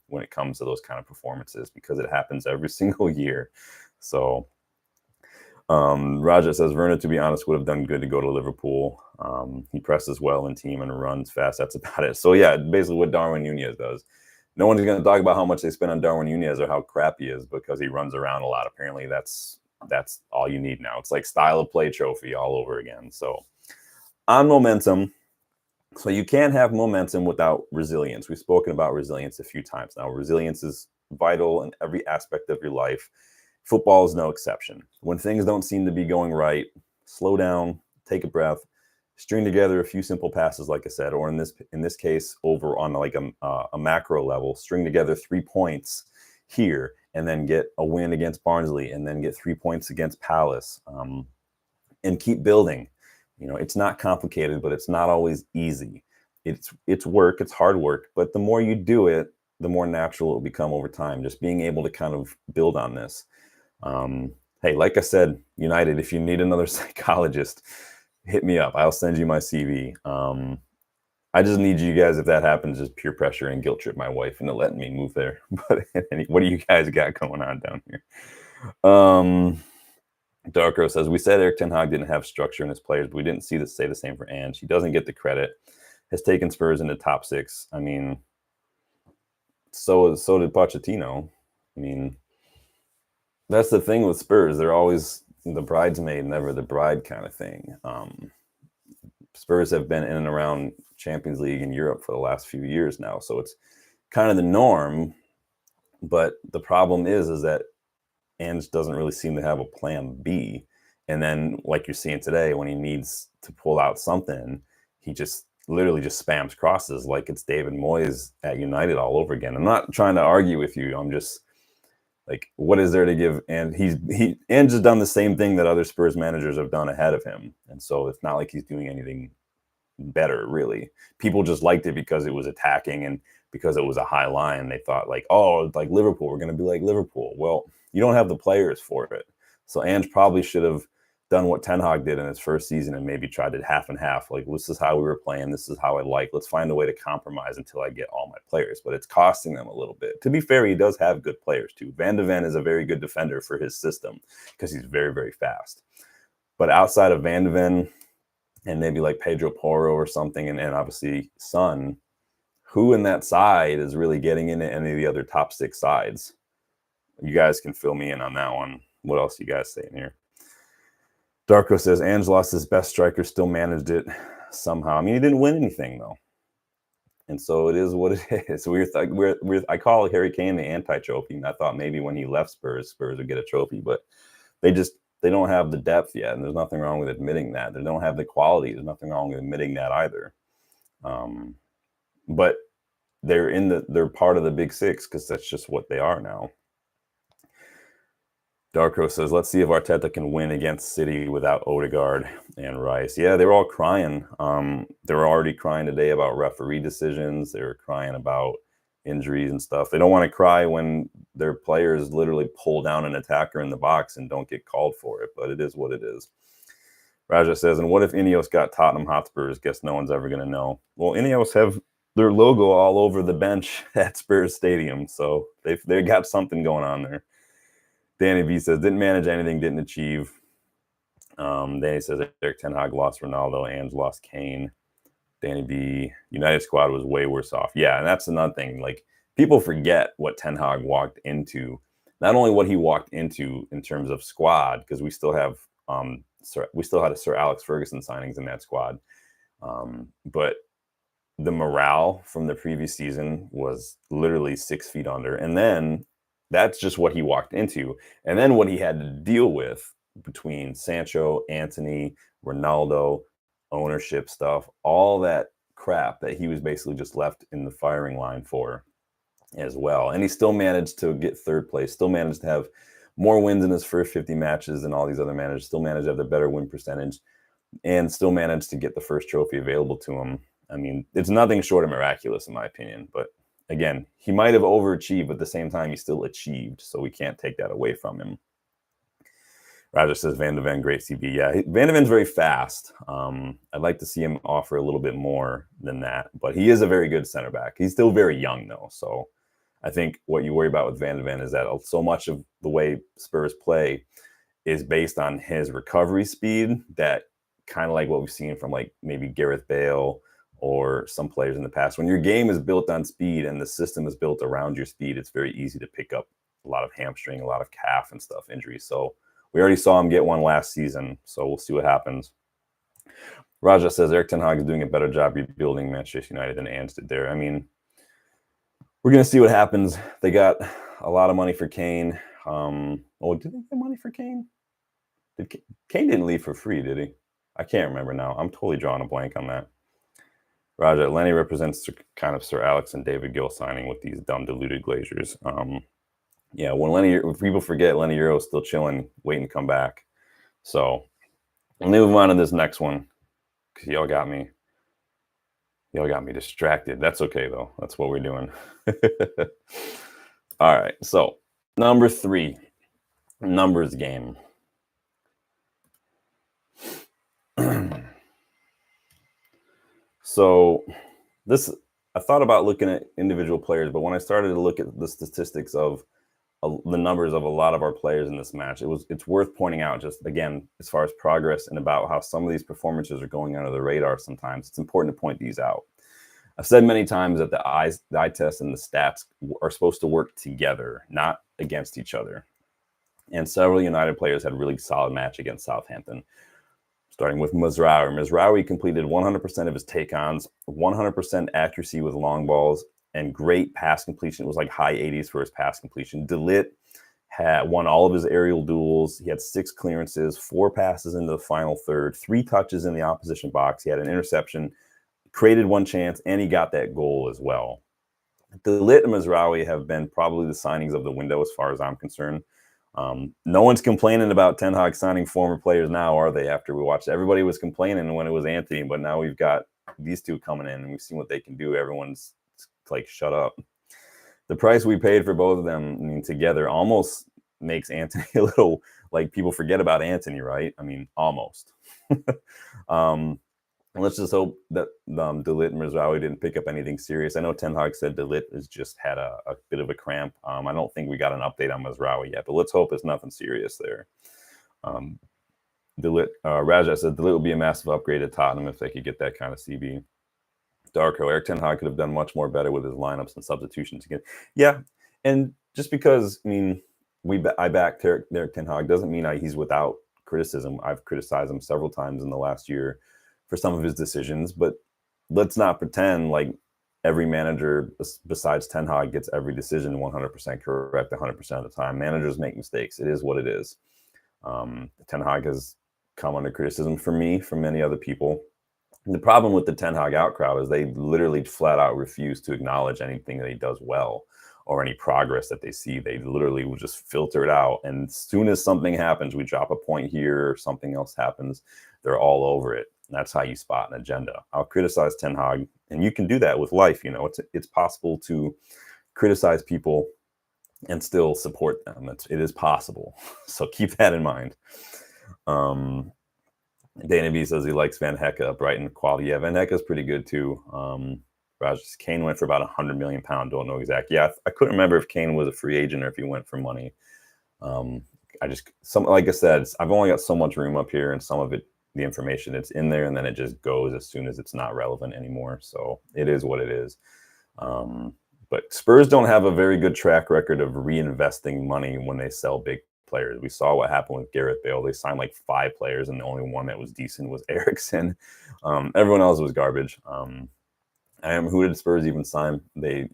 when it comes to those kind of performances, because it happens every single year. So Raja says, Werner, to be honest, would have done good to go to Liverpool. He presses well in team and runs fast. That's about it. So yeah, basically what Darwin Nunez does. No one's going to talk about how much they spend on Darwin Nunez or how crap he is, because he runs around a lot. Apparently that's all you need now. It's like style of play trophy all over again. So on momentum, so you can't have momentum without resilience. We've spoken about resilience a few times now. Resilience is vital in every aspect of your life. Football is no exception. When things don't seem to be going right, slow down, take a breath, string together a few simple passes, like I said, or in this case, over on like a macro level, string together 3 points here, and then get a win against Barnsley, and then get 3 points against Palace, and keep building. You know, it's not complicated, but it's not always easy. It's work, it's hard work, but the more you do it, the more natural it will become over time. Just being able to kind of build on this. Hey, like I said, United, if you need another psychologist, hit me up. I'll send you my CV. I just need you guys, if that happens, just peer pressure and guilt trip my wife into letting me move there. But what do you guys got going on down here? Darko says, we said Erik Ten Hag didn't have structure in his players, but we didn't say the same for Ange. He doesn't get the credit. Has taken Spurs into top 6. I mean, so did Pochettino. I mean, that's the thing with Spurs. They're always the bridesmaid, never the bride kind of thing. Spurs have been in and around Champions League in Europe for the last few years now, so it's kind of the norm. But the problem is that Ange doesn't really seem to have a plan B. And then, like you're seeing today, when he needs to pull out something, he just literally just spams crosses like it's David Moyes at United all over again. I'm not trying to argue with you. I'm just like, what is there to give? And Ange has done the same thing that other Spurs managers have done ahead of him. And so it's not like he's doing anything better, really. People just liked it because it was attacking and because it was a high line. They thought like, oh, like Liverpool, we're going to be like Liverpool. Well, you don't have the players for it. So Ange probably should have done what Ten Hag did in his first season and maybe tried it half and half. Like, this is how we were playing. This is how I like. Let's find a way to compromise until I get all my players. But it's costing them a little bit. To be fair, he does have good players too. Van de Ven is a very good defender for his system because he's very, very fast. But outside of Van de Ven and maybe like Pedro Porro or something, and obviously Son, who in that side is really getting into any of the other top 6 sides? You guys can fill me in on that one. What else you guys saying here? Darko says, Ange lost his best striker, still managed it somehow. I mean, he didn't win anything, though. And so it is what it is. I call Harry Kane the anti-trophy. And I thought maybe when he left Spurs would get a trophy. But they don't have the depth yet. And there's nothing wrong with admitting that. They don't have the quality. There's nothing wrong with admitting that either. But they're part of the big 6 because that's just what they are now. Darko says, let's see if Arteta can win against City without Odegaard and Rice. Yeah, they were all crying. They were already crying today about referee decisions. They were crying about injuries and stuff. They don't want to cry when their players literally pull down an attacker in the box and don't get called for it, but it is what it is. Raja says, and what if Ineos got Tottenham Hotspurs? Guess no one's ever going to know. Well, Ineos have their logo all over the bench at Spurs Stadium, so they got something going on there. Danny V says, didn't manage anything, didn't achieve. Danny says, Eric Ten Hag lost Ronaldo, Ange lost Kane. Danny B, United squad was way worse off. Yeah, and that's another thing. Like, people forget what Ten Hag walked into. Not only what he walked into in terms of squad, because we still had a Sir Alex Ferguson signings in that squad. But the morale from the previous season was literally 6 feet under. And then that's just what he walked into. And then what he had to deal with between Sancho, Antony, Ronaldo, ownership stuff, all that crap that he was basically just left in the firing line for as well. And he still managed to get 3rd place, still managed to have more wins in his first 50 matches than all these other managers, still managed to have the better win percentage, and still managed to get the first trophy available to him. I mean, it's nothing short of miraculous in my opinion, but again, he might have overachieved, but at the same time, he still achieved. So we can't take that away from him. Roger says, Van de Ven, great CB. Yeah, Van de Ven's very fast. I'd like to see him offer a little bit more than that. But he is a very good center back. He's still very young, though. So I think what you worry about with Van de Ven is that so much of the way Spurs play is based on his recovery speed, that kind of like what we've seen from like maybe Gareth Bale or some players in the past. When your game is built on speed and the system is built around your speed, it's very easy to pick up a lot of hamstring, a lot of calf and stuff injuries. So we already saw him get one last season, so we'll see what happens. Raja says, Eric Ten Hag is doing a better job rebuilding Manchester United than Ange did there. I mean, we're going to see what happens. They got a lot of money for Kane. Did they get money for Kane? Kane didn't leave for free, did he? I can't remember now. I'm totally drawing a blank on that. Raja, Lenny represents kind of Sir Alex and David Gill signing with these dumb deluded glaziers. Yeah, when people forget, Lenny Euro is still chilling, waiting to come back. So let me move on to this next one, because y'all got me distracted. That's okay though. That's what we're doing. All right. So number 3, numbers game. So I thought about looking at individual players, but when I started to look at the statistics of the numbers of a lot of our players in this match, it's worth pointing out, just again, as far as progress and about how some of these performances are going under the radar sometimes. It's important to point these out. I've said many times that the eye test and the stats are supposed to work together, not against each other. And several United players had a really solid match against Southampton. Starting with Mazraoui. Mazraoui completed 100% of his take-ons, 100% accuracy with long balls, and great pass completion. It was like high 80s for his pass completion. De Ligt had won all of his aerial duels. He had 6 clearances, 4 passes into the final third, 3 touches in the opposition box. He had an interception, created 1 chance, and he got that goal as well. De Ligt and Mazraoui have been probably the signings of the window as far as I'm concerned. No one's complaining about Ten Hag signing former players now, are they? After we watched, everybody was complaining when it was Anthony, but now we've got these two coming in and we've seen what they can do. Everyone's like, shut up. The price we paid for both of them, I mean, together almost makes Anthony a little like people forget about Anthony, right? I mean, almost. Let's just hope that De Ligt and Mazraoui didn't pick up anything serious. I know Ten Hag said De Ligt has just had a bit of a cramp. I don't think we got an update on Mazraoui yet, but let's hope it's nothing serious there. De Ligt, Raja said De Ligt would be a massive upgrade at Tottenham if they could get that kind of CB. Darko, Eric Ten Hag could have done much more better with his lineups and substitutions again. Yeah, and just because, I mean, I backed Eric Ten Hag doesn't mean he's without criticism. I've criticized him several times in the last year for some of his decisions, but let's not pretend like every manager besides Ten Hag gets every decision 100% correct 100% of the time. Managers make mistakes. It is what it is. Ten Hag has come under criticism from me, from many other people. The problem with the Ten Hag out crowd is they literally flat out refuse to acknowledge anything that he does well or any progress that they see. They literally will just filter it out. And as soon as something happens, we drop a point here or something else happens, they're all over it. And that's how you spot an agenda. I'll criticize Ten Hag, and you can do that with life. You know, it's possible to criticize people and still support them. It is possible. So keep that in mind. Dana B says he likes Van Hecke, Brighton quality. Yeah, Van Hecke is pretty good too. Kane went for about £100 million. Don't know exactly. Yeah, I couldn't remember if Kane was a free agent or if he went for money. Like I said, I've only got so much room up here, and some of it, the information, it's in there, and then it just goes as soon as it's not relevant anymore. So it is what it is. But Spurs don't have a very good track record of reinvesting money when they sell big players. We saw what happened with Gareth Bale. They signed like 5 players, and the only one that was decent was Eriksen. Everyone else was garbage. Who did Spurs even sign? They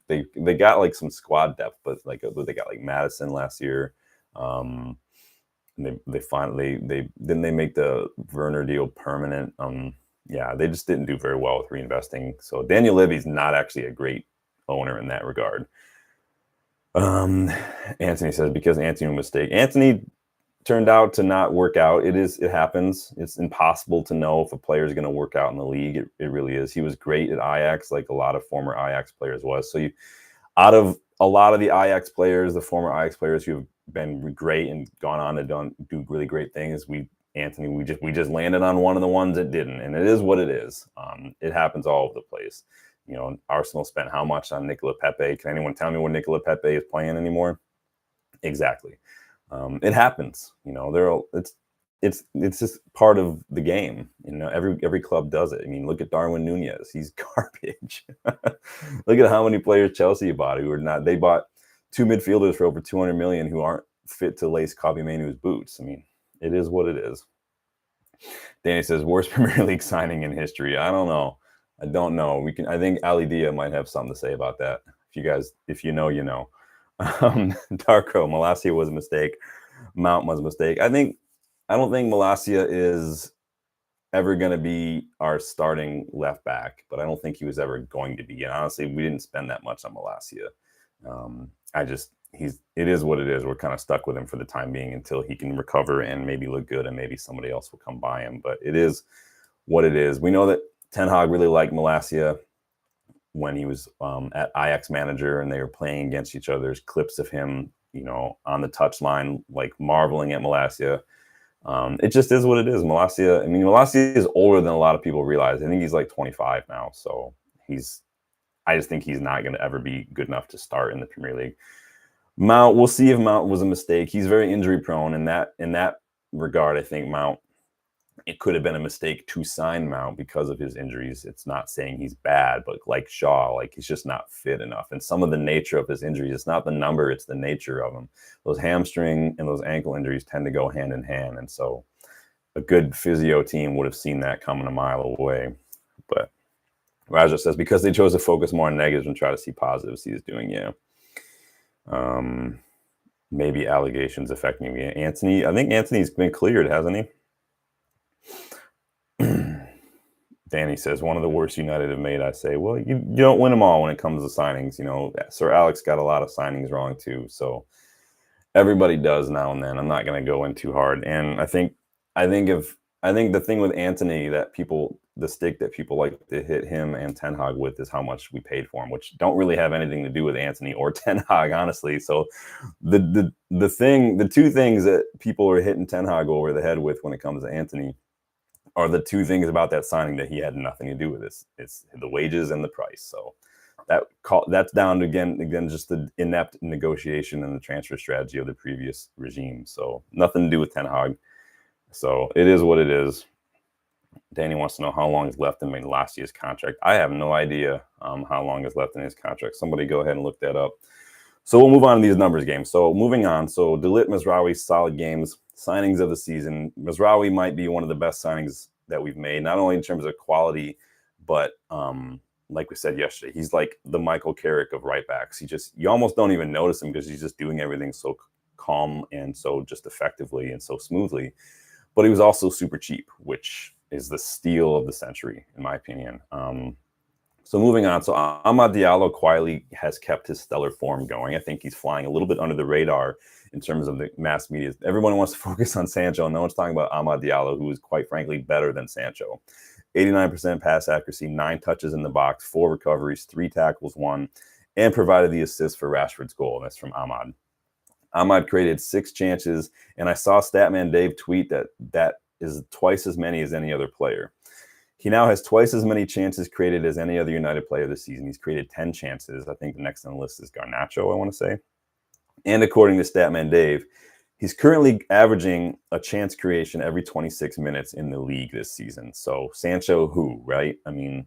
got like some squad depth, but like they got like Madison last year. They finally didn't they make the Werner deal permanent. Yeah, they just didn't do very well with reinvesting. So Daniel Levy's not actually a great owner in that regard. Anthony says because Anthony made a mistake. Anthony turned out to not work out. It happens. It's impossible to know if a player is going to work out in the league. It really is. He was great at Ajax, like a lot of former Ajax players was. So out of a lot of the Ajax players, the former Ajax players who have been great and gone on to do really great things, we just landed on one of the ones that didn't, and it is what it is. It happens all over the place. You know, Arsenal spent how much on Nicola Pepe? Can anyone tell me when Nicola Pepe is playing anymore? Exactly. It happens. You know, it's just part of the game. You know, every club does it. I mean, look at Darwin Nunez. He's garbage. Look at how many players Chelsea bought who are not. They bought 2 midfielders for over 200 million who aren't fit to lace Kobbie Mainoo's boots. I mean, it is what it is. Danny says worst Premier League signing in history. I don't know. I don't know. I think Ali Dia might have something to say about that. If you know, you know. Darko, Malacia was a mistake. Mount was a mistake. I don't think Malacia is ever going to be our starting left back, but I don't think he was ever going to be. And honestly, we didn't spend that much on Malacia. It is what it is. We're kind of stuck with him for the time being until he can recover and maybe look good, and maybe somebody else will come by him. But it is what it is. We know that Ten Hag really liked Malacia when he was at Ajax manager, and they were playing against each other. There's clips of him, you know, on the touchline, like marveling at Malacia. It just is what it is. Malacia is older than a lot of people realize. I think he's like 25 now. So I just think he's not going to ever be good enough to start in the Premier League. Mount, we'll see if Mount was a mistake. He's very injury prone. In that regard, I think Mount, it could have been a mistake to sign Mount because of his injuries. It's not saying he's bad, but like Shaw, like he's just not fit enough. And some of the nature of his injuries, it's not the number, it's the nature of them. Those hamstring and those ankle injuries tend to go hand in hand. And so a good physio team would have seen that coming a mile away. But Raja says because they chose to focus more on negatives and try to see positives, he's doing, yeah. maybe allegations affecting me. Anthony, I think Anthony's been cleared, hasn't he? Danny says, one of the worst United have made. I say, well, you don't win them all when it comes to signings. You know, Sir Alex got a lot of signings wrong too. So everybody does now and then. I'm not going to go in too hard. And I think the thing with Anthony that the stick that people like to hit him and Ten Hag with is how much we paid for him, which don't really have anything to do with Anthony or Ten Hag, honestly. So the two things that people are hitting Ten Hag over the head with when it comes to Anthony are the two things about that signing that he had nothing to do with. It's the wages and the price. So that's down to again just the inept negotiation and the transfer strategy of the previous regime. So nothing to do with Ten Hag. So it is what it is. Danny wants to know how long is left in last year's contract. I have no idea how long is left in his contract. Somebody go ahead and look that up. So we'll move on to these numbers games. So moving on. So Dalit Mazraoui, solid games. Signings of the season. Mazraoui might be one of the best signings that we've made, not only in terms of quality, but like we said yesterday, he's like the Michael Carrick of right backs. You almost don't even notice him because he's just doing everything so calm and so just effectively and so smoothly. But he was also super cheap, which is the steal of the century, in my opinion. So moving on. So Amad Diallo quietly has kept his stellar form going. I think he's flying a little bit under the radar in terms of the mass media. Everyone wants to focus on Sancho. No one's talking about Amad Diallo, who is quite frankly better than Sancho. 89% pass accuracy, 9 touches in the box, 4 recoveries, 3 tackles, 1, and provided the assist for Rashford's goal. And that's from Amad. Amad created 6 chances, and I saw Statman Dave tweet that is twice as many as any other player. He now has twice as many chances created as any other United player this season. He's created 10 chances. I think the next on the list is Garnacho, I want to say. And according to Statman Dave, he's currently averaging a chance creation every 26 minutes in the league this season. So Sancho, right? I mean,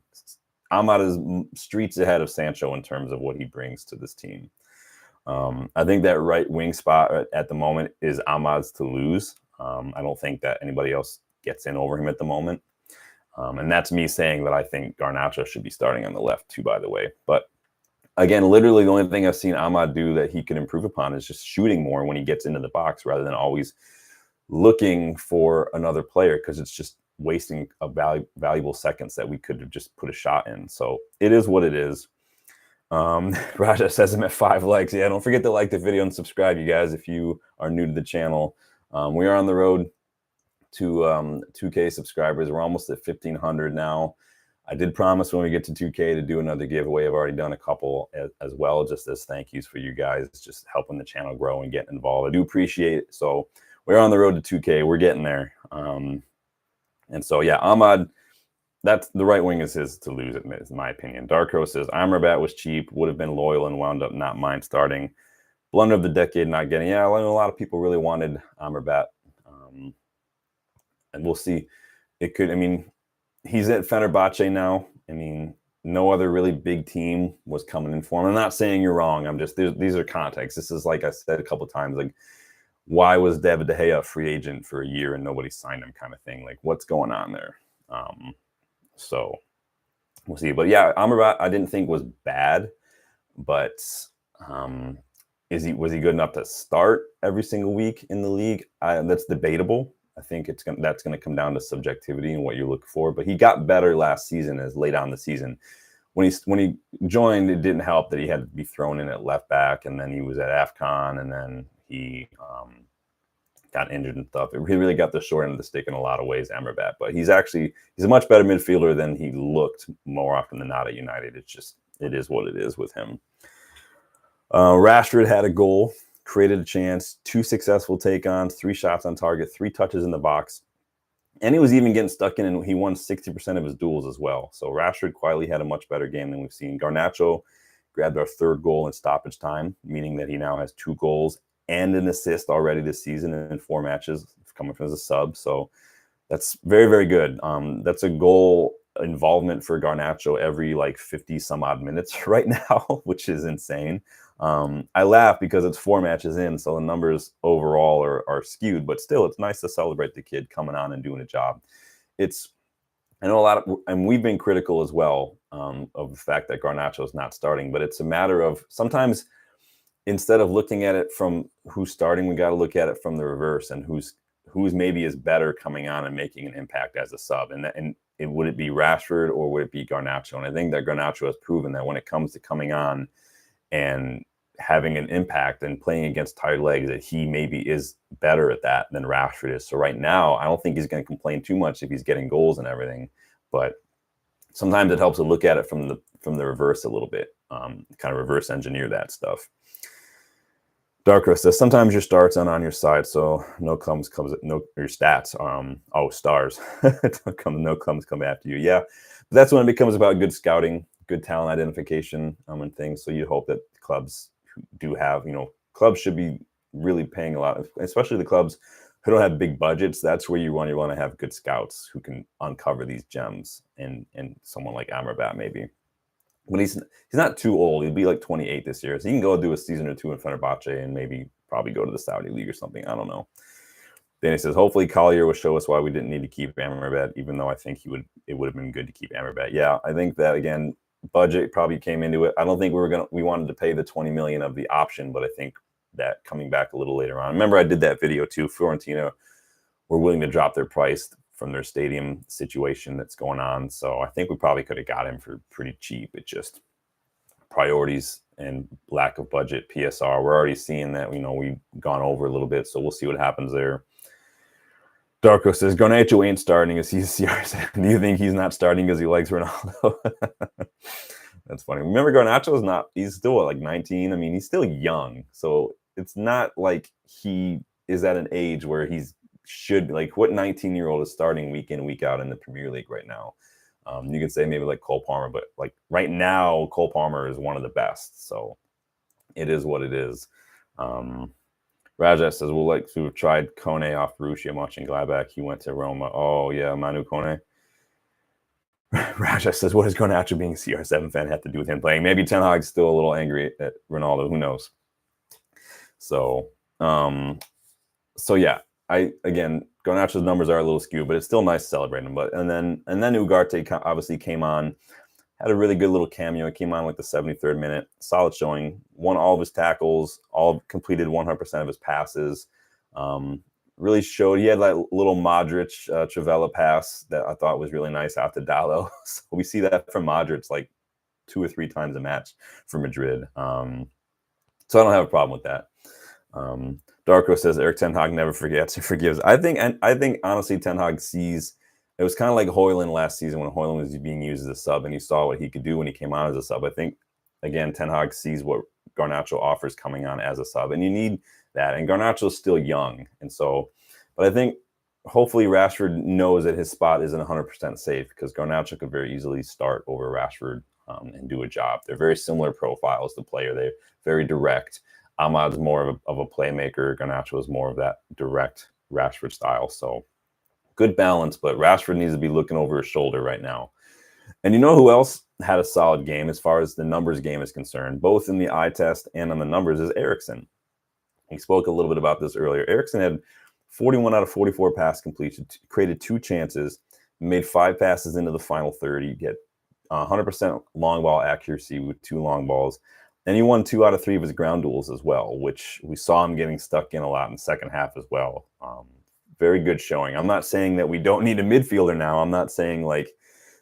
Amad is streets ahead of Sancho in terms of what he brings to this team. I think that right wing spot at the moment is Amad's to lose. I don't think that anybody else gets in over him at the moment. And that's me saying that I think Garnacho should be starting on the left too, by the way. But again, literally the only thing I've seen Amad do that he can improve upon is just shooting more when he gets into the box rather than always looking for another player, because it's just wasting a valuable seconds that we could have just put a shot in. So it is what it is. Raja says I'm at 5 likes. Yeah, don't forget to like the video and subscribe, you guys, if you are new to the channel. We are on the road to 2K subscribers. We're almost at 1,500 now. I did promise when we get to 2K to do another giveaway. I've already done a couple as well, just as thank yous for you guys just helping the channel grow and getting involved. I do appreciate it. So we're on the road to 2K. We're getting there. And so, yeah, Amad, that's the right wing is his to lose, in my opinion. Darko says, Amrabat was cheap, would have been loyal, and wound up not mind starting. Blunder of the decade not getting. Yeah, I know a lot of people really wanted Amrabat. And we'll see. It could, I mean, he's at Fenerbahce now. I mean, no other really big team was coming in for him. I'm not saying you're wrong. I'm just, these are contexts. This is, like I said a couple of times, like, why was David De Gea a free agent for a year and nobody signed him kind of thing? Like, what's going on there? So we'll see. But yeah, Amrabat I didn't think was bad, but was he good enough to start every single week in the league? That's debatable. I think that's going to come down to subjectivity and what you look for. But he got better last season as late on the season. When he joined, it didn't help that he had to be thrown in at left back, and then he was at AFCON, and then he got injured and stuff. He really got the short end of the stick in a lot of ways, Amrabat. But he's a much better midfielder than he looked more often than not at United. It is what it is with him. Rashford had a goal, created a chance, 2 successful take-ons, 3 shots on target, 3 touches in the box. And he was even getting stuck in, and he won 60% of his duels as well. So Rashford quietly had a much better game than we've seen. Garnacho grabbed our 3rd goal in stoppage time, meaning that he now has 2 goals and an assist already this season in 4 matches, coming from as a sub. So that's very, very good. That's a goal involvement for Garnacho every like 50 some odd minutes right now, which is insane. I laugh because it's 4 matches in, so the numbers overall are skewed, but still it's nice to celebrate the kid coming on and doing a job. I know and we've been critical as well of the fact that Garnacho is not starting, but it's a matter of sometimes instead of looking at it from who's starting, we got to look at it from the reverse and who's maybe is better coming on and making an impact as a sub. And would it be Rashford or would it be Garnacho? And I think that Garnacho has proven that when it comes to coming on and having an impact and playing against tired legs, that he maybe is better at that than Rashford is. So right now, I don't think he's going to complain too much if he's getting goals and everything. But sometimes it helps to look at it from the reverse a little bit, kind of reverse engineer that stuff. Darko says sometimes your starts aren't on your side, so no comes no your stats. Stars. No comes come after you. Yeah, but that's when it becomes about good scouting, good talent identification, and things. So you hope that clubs do have, clubs should be really paying a lot, especially the clubs who don't have big budgets. That's where you want to have good scouts who can uncover these gems, and someone like Amrabat maybe. But he's not too old. He'll be like 28 this year, so he can go do a season or two in Fenerbahce and probably go to the Saudi League or something. I don't know. Danny says, hopefully Collier will show us why we didn't need to keep Amrabat, even though I think it would have been good to keep Amrabat. Yeah, I think that, again, budget probably came into it. I don't think we wanted to pay the 20 million of the option, but I think that coming back a little later on. Remember, I did that video too. Fiorentina were willing to drop their price from their stadium situation that's going on. So I think we probably could have got him for pretty cheap. It's just priorities and lack of budget. PSR, we're already seeing that, we've gone over a little bit, so we'll see what happens there. Darko says, Garnacho ain't starting as he's CR7. Do you think he's not starting because he likes Ronaldo? That's funny. Remember, Garnacho's he's still like 19. I mean, he's still young. So it's not like he is at an age where should, like, what 19-year-old is starting week in, week out in the Premier League right now? You could say maybe like Cole Palmer, but like right now, Cole Palmer is one of the best. So it is what it is. Rajesh says, we'll like to have tried Kone off Borussia Mönchengladbach. He went to Roma. Oh, yeah, Manu Kone. Rajesh says, what does Garnacho being a CR7 fan have to do with him playing? Maybe Ten Hag's still a little angry at Ronaldo. Who knows? So, yeah. Garnacho's numbers are a little skewed, but it's still nice to celebrate him. But and then Ugarte obviously came on, had a really good little cameo. He came on like the 73rd minute, solid showing, won all of his tackles, completed 100% of his passes. Really showed. He had like little Modric Trivela pass that I thought was really nice out to Dallo. So we see that from Modric like 2 or 3 times a match for Madrid. So I don't have a problem with that. Darko says Erik Ten Hag never forgets, he forgives. I think honestly Ten Hag sees, it was kind of like Højlund last season when Højlund was being used as a sub and he saw what he could do when he came on as a sub. I think, again, Ten Hag sees what Garnacho offers coming on as a sub, and you need that. And Garnacho's still young, and so, but I think hopefully Rashford knows that his spot isn't 100% safe, because Garnacho could very easily start over Rashford and do a job. They're very similar profiles, the player. They're very direct. Ahmad's more of a playmaker. Garnacho is more of that direct Rashford style. So good balance, but Rashford needs to be looking over his shoulder right now. And you know who else had a solid game as far as the numbers game is concerned, both in the eye test and on the numbers, is Eriksen. We spoke a little bit about this earlier. Eriksen had 41 out of 44 pass completions, created 2 chances, made 5 passes into the final 30, get 100% long ball accuracy with 2 long balls. And he won 2 out of 3 of his ground duels as well, which we saw him getting stuck in a lot in the second half as well. Very good showing. I'm not saying that we don't need a midfielder now. I'm not saying like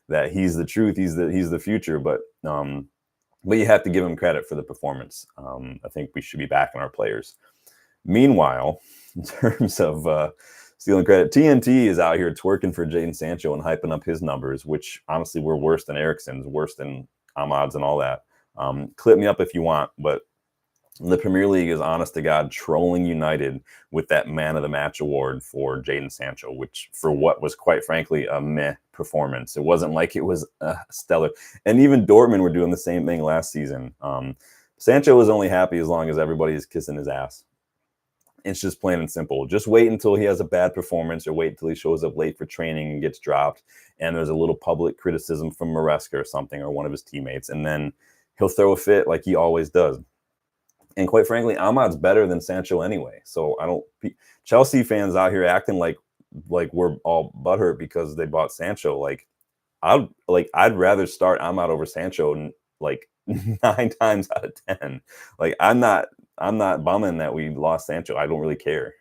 that he's the truth, he's the future, but you have to give him credit for the performance. I think we should be backing our players. Meanwhile, in terms of stealing credit, TNT is out here twerking for Jadon Sancho and hyping up his numbers, which honestly were worse than Eriksen's, worse than Ahmad's and all that. Clip me up if you want, but the Premier League is, honest to God, trolling United with that Man of the Match award for Jadon Sancho, which for what was quite frankly a meh performance. It wasn't like it was stellar. And even Dortmund were doing the same thing last season. Sancho was only happy as long as everybody is kissing his ass. It's just plain and simple. Just wait until he has a bad performance, or wait until he shows up late for training and gets dropped, and there's a little public criticism from Maresca or something, or one of his teammates, and then he'll throw a fit like he always does. And quite frankly, Ahmad's better than Sancho anyway. So Chelsea fans out here acting like we're all butthurt because they bought Sancho. I'd rather start Ahmad over Sancho like 9 times out of 10. Like, I'm not I'm not bumming that we lost Sancho. I don't really care.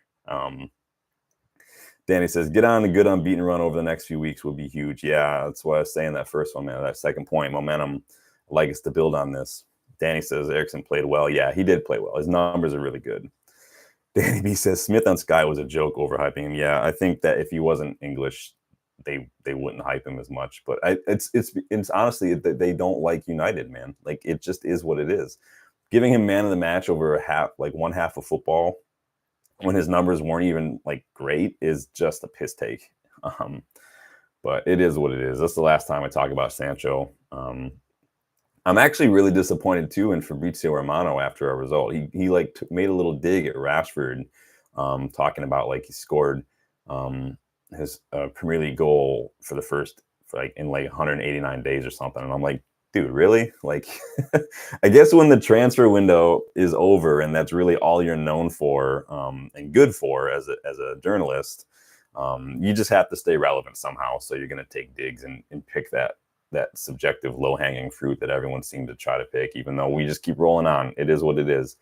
Danny says, get on a good unbeaten run over the next few weeks would be huge. Yeah, that's what I was saying that first one, man. That second point, momentum, I'd like us to build on this. Danny says, Ericsson played well. Yeah, he did play well. His numbers are really good. Danny B says, Smith on Sky was a joke, overhyping him. Yeah, I think that if he wasn't English, they wouldn't hype him as much. But it's honestly, they don't like United, man. Like, it just is what it is. Giving him man of the match over one half of football when his numbers weren't even like great is just a piss take. But it is what it is. That's the last time I talk about Sancho. I'm actually really disappointed too in Fabrizio Romano after our result. He like made a little dig at Rashford, talking about like he scored his Premier League goal for the first in 189 days or something, and I'm like, dude, really? Like, I guess when the transfer window is over and that's really all you're known for and good for as a journalist, you just have to stay relevant somehow. So you're going to take digs and pick that subjective low-hanging fruit that everyone seemed to try to pick, even though we just keep rolling on. It is what it is.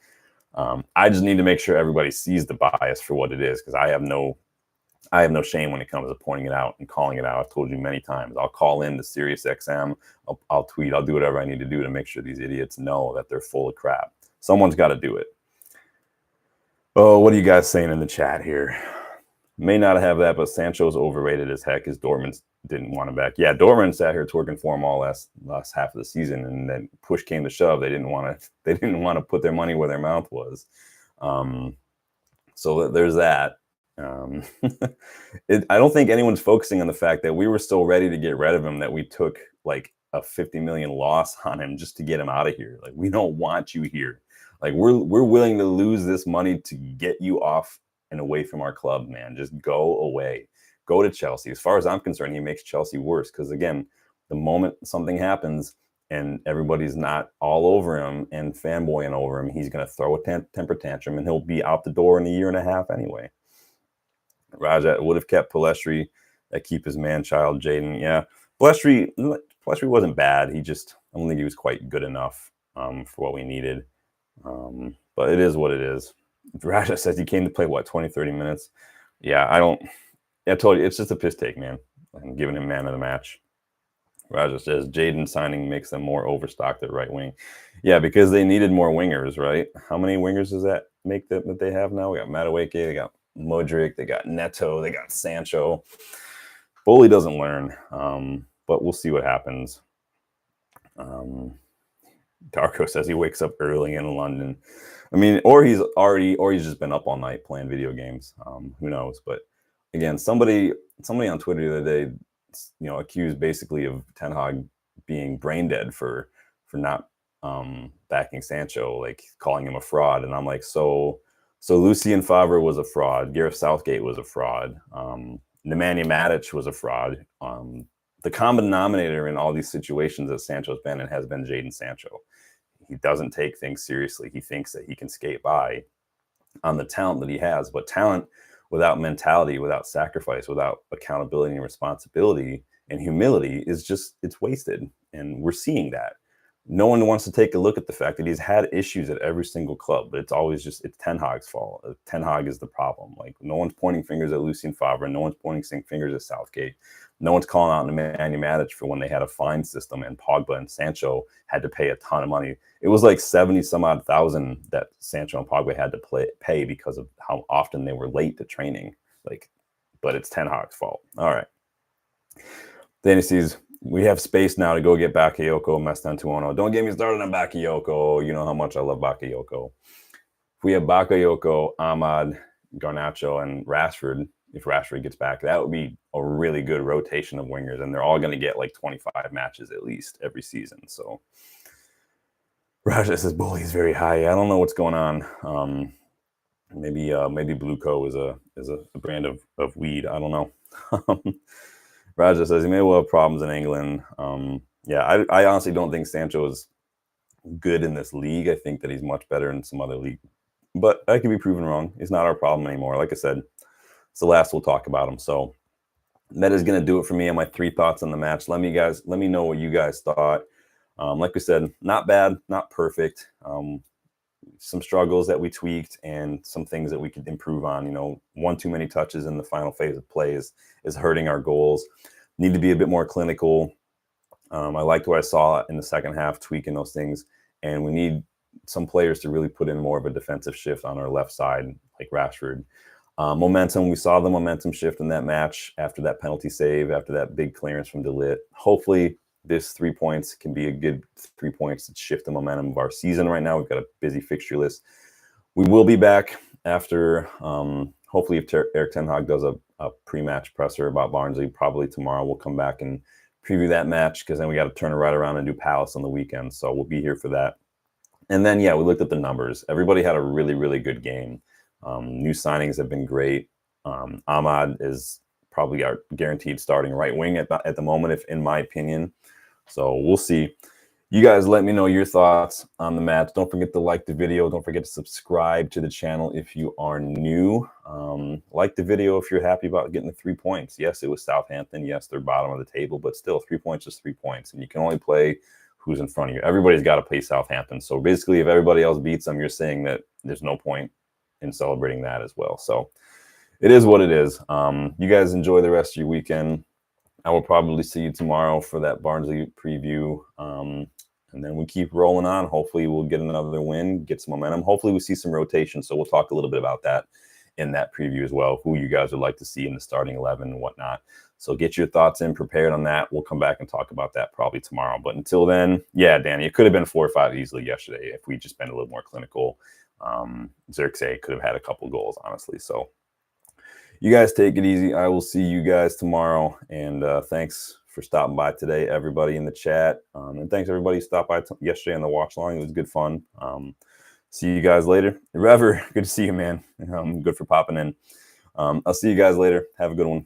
I just need to make sure everybody sees the bias for what it is, because I have no shame when it comes to pointing it out and calling it out. I've told you many times. I'll call in to Sirius XM. I'll tweet. I'll do whatever I need to do to make sure these idiots know that they're full of crap. Someone's got to do it. Oh, what are you guys saying in the chat here? May not have that, but Sancho's overrated as heck. His Dortmund didn't want him back. Yeah, Dortmund sat here twerking for him all last half of the season, and then push came to shove. They didn't want to put their money where their mouth was. So there's that. I don't think anyone's focusing on the fact that we were so ready to get rid of him that we took like a 50 million loss on him just to get him out of here. Like, we don't want you here. Like, we're willing to lose this money to get you off and away from our club, man. Just go away. Go to Chelsea. As far as I'm concerned, he makes Chelsea worse, because again, the moment something happens and everybody's not all over him and fanboying over him, he's going to throw a temper tantrum and he'll be out the door in a year and a half anyway. Raja would have kept Palestri, that keep his man-child Jaden. Yeah, Palestri wasn't bad. I don't think he was quite good enough for what we needed. But it is what it is. Raja says he came to play, 20, 30 minutes? Yeah, I told you, it's just a piss take, man. I'm giving him man of the match. Raja says Jaden signing makes them more overstocked at right wing. Yeah, because they needed more wingers, right? How many wingers does that make that they have now? We got Madueke, they got Modric, they got Neto, they got Sancho. Bully doesn't learn, but we'll see what happens. Darko says he wakes up early in London. I mean, or he's just been up all night playing video games. Who knows? But again, somebody on Twitter the other day, accused basically of Tenhag being brain dead for not backing Sancho, like calling him a fraud. And I'm like, so Lucien Favre was a fraud. Gareth Southgate was a fraud. Nemanja Matic was a fraud. The common denominator in all these situations that Sancho's been in has been Jadon Sancho. He doesn't take things seriously. He thinks that he can skate by on the talent that he has, but talent without mentality, without sacrifice, without accountability and responsibility and humility it's wasted. And we're seeing that. No one wants to take a look at the fact that he's had issues at every single club, but it's Ten Hag's fault. Ten Hag is the problem. Like, no one's pointing fingers at Lucien Favre. No one's pointing fingers at Southgate. No one's calling out Nemanja Matic for when they had a fine system and Pogba and Sancho had to pay a ton of money. It was like 70 some odd thousand that Sancho and Pogba had to pay because of how often they were late to training. But it's Ten Hag's fault. All right. Danny sees, we have space now to go get Bakayoko, Mestan Tuono. Don't get me started on Bakayoko. You know how much I love Bakayoko. If we have Bakayoko, Ahmad, Garnacho, and Rashford, if Rashford gets back, that would be a really good rotation of wingers, and they're all going to get like 25 matches at least every season. So Raja says Bully is very high. I don't know what's going on. Maybe Blueco is a brand of weed. I don't know. Raja says he may well have problems in England. Yeah, I honestly don't think Sancho is good in this league. I think that he's much better in some other league, but I can be proven wrong. He's not our problem anymore. Like I said, it's the last we'll talk about him. So that is going to do it for me and my 3 thoughts on the match. Let me know what you guys thought. Like we said, not bad, not perfect. some struggles that we tweaked and some things that we could improve on. You know, one too many touches in the final phase of play is hurting our goals. Need to be a bit more clinical. I liked what I saw in the second half, tweaking those things. And we need some players to really put in more of a defensive shift on our left side, like Rashford. Momentum, we saw the momentum shift in that match after that penalty save, after that big clearance from De Ligt. Hopefully this 3 points can be a good 3 points to shift the momentum of our season right now. We've got a busy fixture list. We will be back after, hopefully if Erik Tenhag does a pre-match presser about Barnsley, probably tomorrow we'll come back and preview that match, because then we got to turn it right around and do Palace on the weekend. So we'll be here for that. And then, yeah, we looked at the numbers. Everybody had a really, really good game. New signings have been great. Ahmad is probably our guaranteed starting right wing at the moment, if in my opinion. So we'll see. You guys let me know your thoughts on the match. Don't forget to like the video. Don't forget to subscribe to the channel if you are new. Like the video if you're happy about getting the 3 points. Yes, it was Southampton. Yes, they're bottom of the table, but still 3 points is 3 points. And you can only play who's in front of you. Everybody's got to play Southampton. So basically, if everybody else beats them, you're saying that there's no point in celebrating that as well. So it is what it is. You guys enjoy the rest of your weekend. I will probably see you tomorrow for that Barnsley preview. And then we keep rolling on. Hopefully we'll get another win, get some momentum. Hopefully we see some rotation. So we'll talk a little bit about that in that preview as well, who you guys would like to see in the starting 11 and whatnot. So get your thoughts in, prepared on that. We'll come back and talk about that probably tomorrow. But until then, yeah, Danny, it could have been 4 or 5 easily yesterday if we just been a little more clinical. Xerxes could have had a couple goals, honestly. So you guys take it easy. I will see you guys tomorrow. And thanks for stopping by today, everybody in the chat. And thanks everybody who stopped by yesterday on the watch along. It was good fun. See you guys later. Rever, good to see you, man. Good for popping in. I'll see you guys later. Have a good one.